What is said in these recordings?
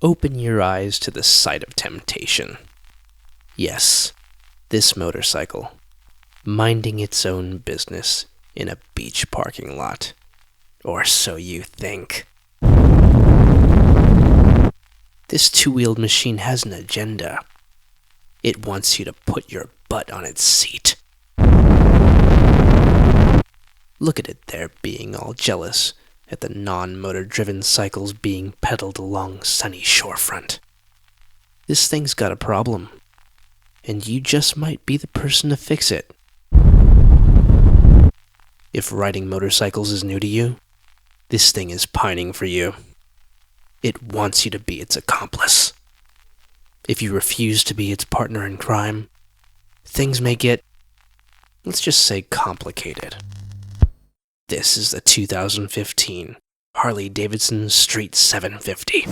open your eyes to the sight of temptation. Yes, this motorcycle, minding its own business in a beach parking lot. Or so you think. This two-wheeled machine has an agenda. It wants you to put your butt on its seat. Look at it there being all jealous at the non-motor-driven cycles being pedaled along sunny shorefront. This thing's got a problem, and you just might be the person to fix it. If riding motorcycles is new to you, this thing is pining for you. It wants you to be its accomplice. If you refuse to be its partner in crime, things may get, let's just say, complicated. This is the 2015 Harley-Davidson Street 750.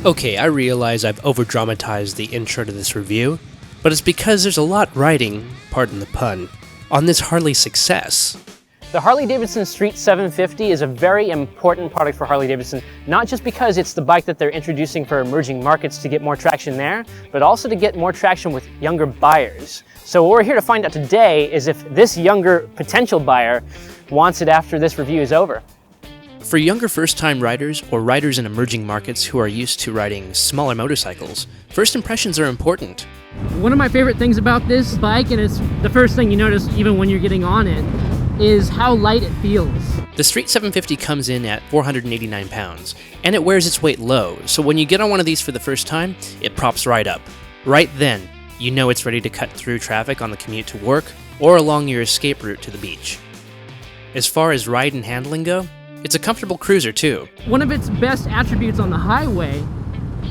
Okay, I realize I've over-dramatized the intro to this review, but it's because there's a lot riding, pardon the pun, on this Harley success. The Harley-Davidson Street 750 is a very important product for Harley-Davidson, not just because it's the bike that they're introducing for emerging markets to get more traction there, but also to get more traction with younger buyers. So what we're here to find out today is if this younger potential buyer wants it after this review is over. For younger first-time riders or riders in emerging markets who are used to riding smaller motorcycles, first impressions are important. One of my favorite things about this bike, and it's the first thing you notice even when you're getting on it, is how light it feels. The Street 750 comes in at 489 pounds, and it wears its weight low, so when you get on one of these for the first time, it props right up. Right then, you know it's ready to cut through traffic on the commute to work or along your escape route to the beach. As far as ride and handling go, it's a comfortable cruiser too. One of its best attributes on the highway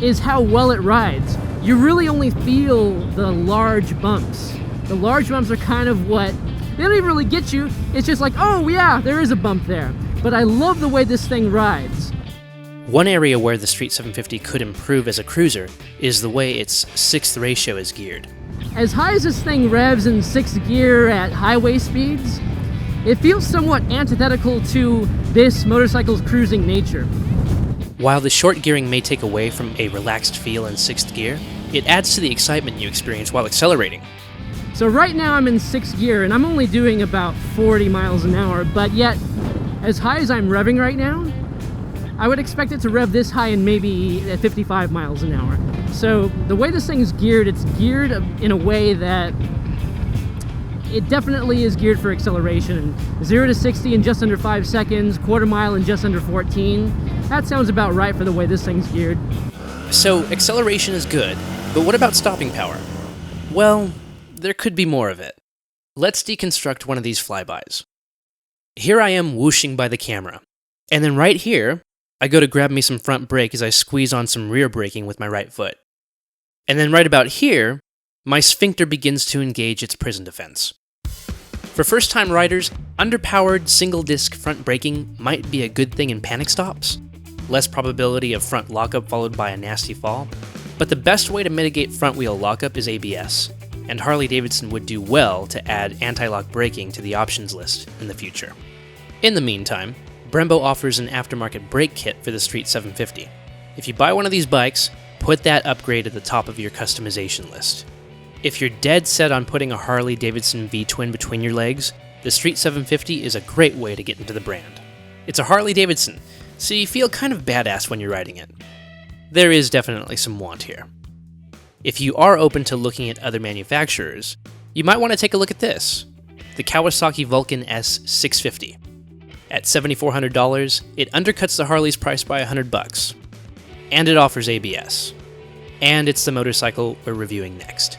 is how well it rides. You really only feel the large bumps. The large bumps are kind of what, they don't even really get you. It's just like, oh yeah, there is a bump there. But I love the way this thing rides. One area where the Street 750 could improve as a cruiser is the way its 6th ratio is geared. As high as this thing revs in 6th gear at highway speeds, it feels somewhat antithetical to this motorcycle's cruising nature. While the short gearing may take away from a relaxed feel in 6th gear, it adds to the excitement you experience while accelerating. So right now I'm in 6th gear and I'm only doing about 40 miles an hour, but yet, as high as I'm revving right now, I would expect it to rev this high in maybe at 55 miles an hour. So the way this thing is geared, it's geared in a way that it definitely is geared for acceleration. 0 to 60 in just under 5 seconds, quarter mile in just under 14. That sounds about right for the way this thing's geared. So acceleration is good, but what about stopping power? Well, there could be more of it. Let's deconstruct one of these flybys. Here I am whooshing by the camera, and then right here, I go to grab me some front brake as I squeeze on some rear braking with my right foot. And then right about here, my sphincter begins to engage its prison defense. For first-time riders, underpowered single-disc front braking might be a good thing in panic stops, less probability of front lockup followed by a nasty fall, but the best way to mitigate front-wheel lockup is ABS, and Harley-Davidson would do well to add anti-lock braking to the options list in the future. In the meantime, Brembo offers an aftermarket brake kit for the Street 750. If you buy one of these bikes, put that upgrade at the top of your customization list. If you're dead set on putting a Harley-Davidson V-twin between your legs, the Street 750 is a great way to get into the brand. It's a Harley-Davidson, so you feel kind of badass when you're riding it. There is definitely some want here. If you are open to looking at other manufacturers, you might want to take a look at this, the Kawasaki Vulcan S 650. At $7,400, it undercuts the Harley's price by $100, and it offers ABS. And it's the motorcycle we're reviewing next.